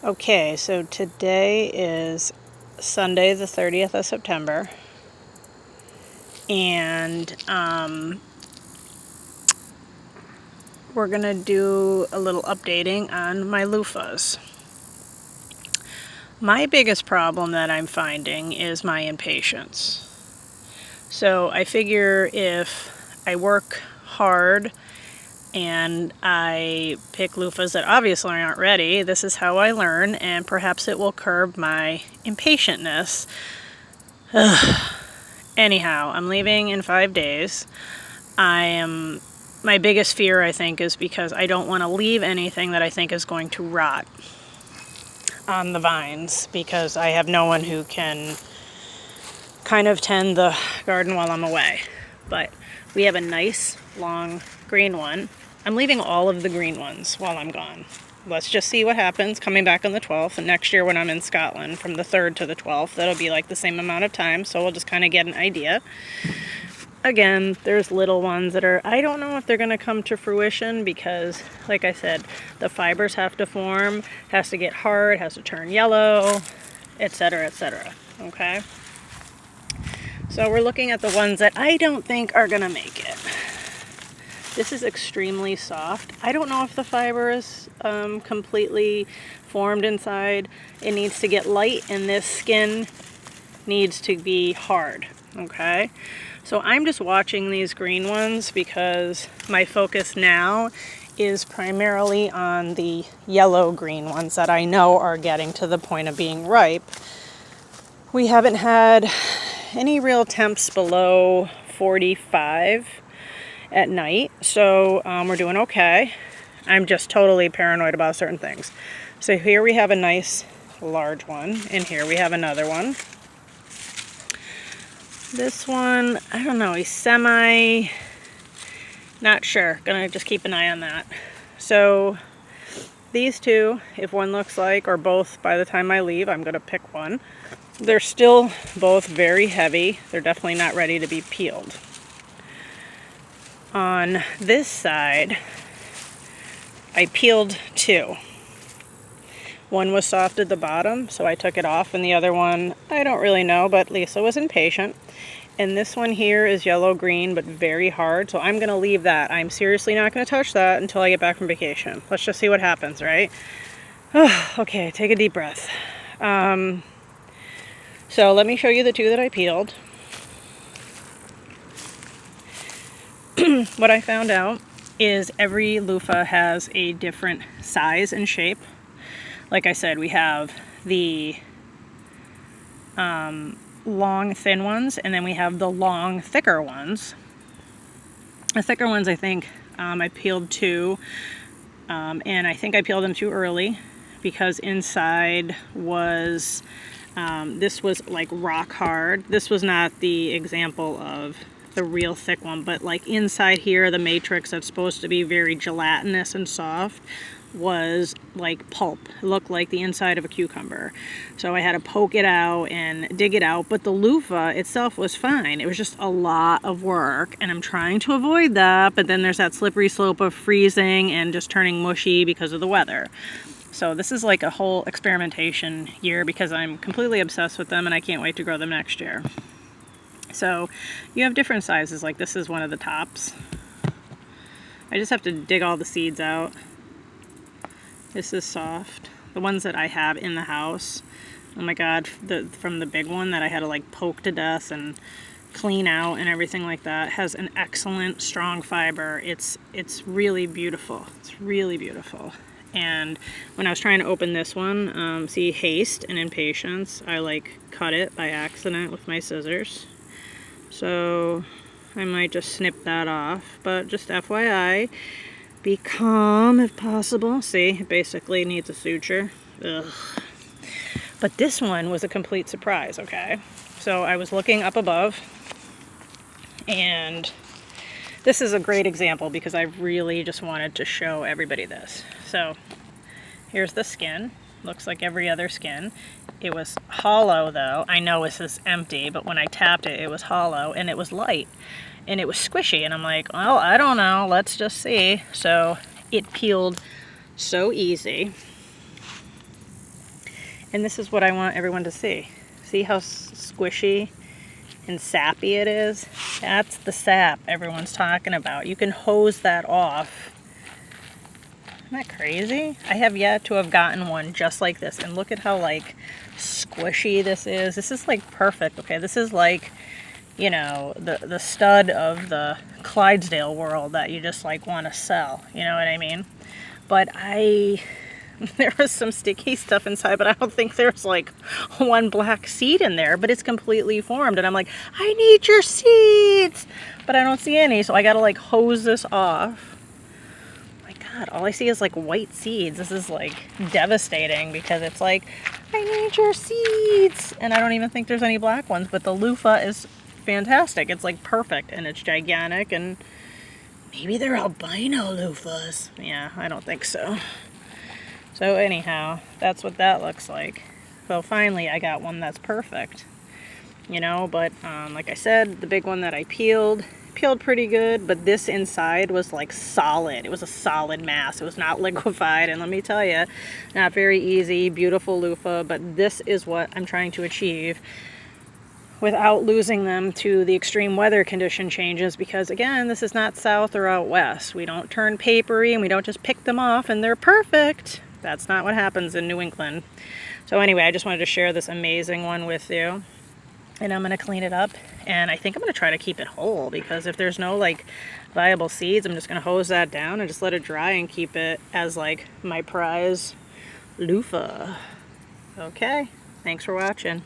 Okay, so today is Sunday the 30th of September, and we're gonna do a little updating on my loofahs. My biggest problem that I'm finding is my impatience. So I figure if I work hard and I pick loofahs that obviously aren't ready, this is how I learn, and perhaps it will curb my impatientness. Anyhow, I'm leaving in 5 days. My biggest fear, I think, is because I don't want to leave anything that I think is going to rot on the vines, because I have no one who can kind of tend the garden while I'm away. But we have a nice long green one. I'm leaving all of the green ones while I'm gone. Let's just see what happens coming back on the 12th. And next year when I'm in Scotland, from the 3rd to the 12th, that'll be like the same amount of time. So we'll just kind of get an idea. Again, there's little ones that are, I don't know if they're going to come to fruition because, like I said, the fibers have to form, has to get hard, has to turn yellow, etc., etc. Okay? So we're looking at the ones that I don't think are going to make it. This is extremely soft. I don't know if the fiber is completely formed inside. It needs to get light, and this skin needs to be hard. Okay? So I'm just watching these green ones because my focus now is primarily on the yellow-green ones that I know are getting to the point of being ripe. We haven't had any real temps below 45 at night, so we're doing okay. I'm just totally paranoid about certain things. So here we have a nice large one, and here we have another one. This one, I don't know, he's not sure. Gonna just keep an eye on that. So these two, if one looks like, or both by the time I leave, I'm gonna pick one. They're still both very heavy. They're definitely not ready to be peeled. On this side, I peeled two. One was soft at the bottom, so I took it off, and the other one, I don't really know, but Lisa was impatient. And this one here is yellow-green, but very hard, so I'm going to leave that. I'm seriously not going to touch that until I get back from vacation. Let's just see what happens, right? Okay, take a deep breath. So let me show you the two that I peeled. What I found out is every loofah has a different size and shape. Like I said, we have the long, thin ones, and then we have the long, thicker ones. The thicker ones, I think, I peeled two, and I think I peeled them too early because inside was, this was like rock hard. This was not the example of the real thick one, but like inside here, the matrix that's supposed to be very gelatinous and soft was like pulp. It looked like the inside of a cucumber. So I had to poke it out and dig it out, but the loofah itself was fine. It was just a lot of work, and I'm trying to avoid that, but then there's that slippery slope of freezing and just turning mushy because of the weather. So this is like a whole experimentation year because I'm completely obsessed with them and I can't wait to grow them next year. So you have different sizes, like this is one of the tops. I just have to dig all the seeds out. This is soft. The ones that I have in the house, oh my god, from the big one that I had to like poke to death and clean out and everything like that, has an excellent strong fiber. It's really beautiful. It's really beautiful. And when I was trying to open this one, see, haste and impatience, I like cut it by accident with my scissors. So I might just snip that off, but just FYI, be calm if possible. See, it basically needs a suture. Ugh. But this one was a complete surprise, okay? So I was looking up above, and this is a great example because I really just wanted to show everybody this. So here's the skin. Looks like every other skin. It was hollow though. I know this is empty, but when I tapped it, it was hollow and it was light and it was squishy. And I'm like, well, I don't know. Let's just see. So it peeled so easy. And this is what I want everyone to see. See how squishy and sappy it is? That's the sap everyone's talking about. You can hose that off. Isn't that crazy? I have yet to have gotten one just like this. And look at how like squishy this is. This is like perfect. Okay, this is like, you know, the stud of the Clydesdale world that you just like want to sell. You know what I mean? But there was some sticky stuff inside, but I don't think there's like one black seed in there, but it's completely formed. And I'm like, I need your seeds, but I don't see any. So I got to like hose this off. My God, all I see is like white seeds. This is like devastating because it's like, I need your seeds. And I don't even think there's any black ones, but the loofah is fantastic. It's like perfect and it's gigantic, and maybe they're albino loofahs. Yeah, I don't think so. So anyhow, that's what that looks like. So finally I got one that's perfect, you know, but like I said, the big one that I peeled pretty good, but this inside was like solid. It was a solid mass. It was not liquefied, and let me tell you, not very easy. Beautiful loofah, but this is what I'm trying to achieve without losing them to the extreme weather condition changes, because again, this is not south or out west. We don't turn papery and we don't just pick them off and they're perfect. That's not what happens in New England. So anyway, I just wanted to share this amazing one with you. And I'm going to clean it up. And I think I'm going to try to keep it whole, because if there's no like viable seeds, I'm just going to hose that down and just let it dry and keep it as like my prize loofah. Okay, thanks for watching.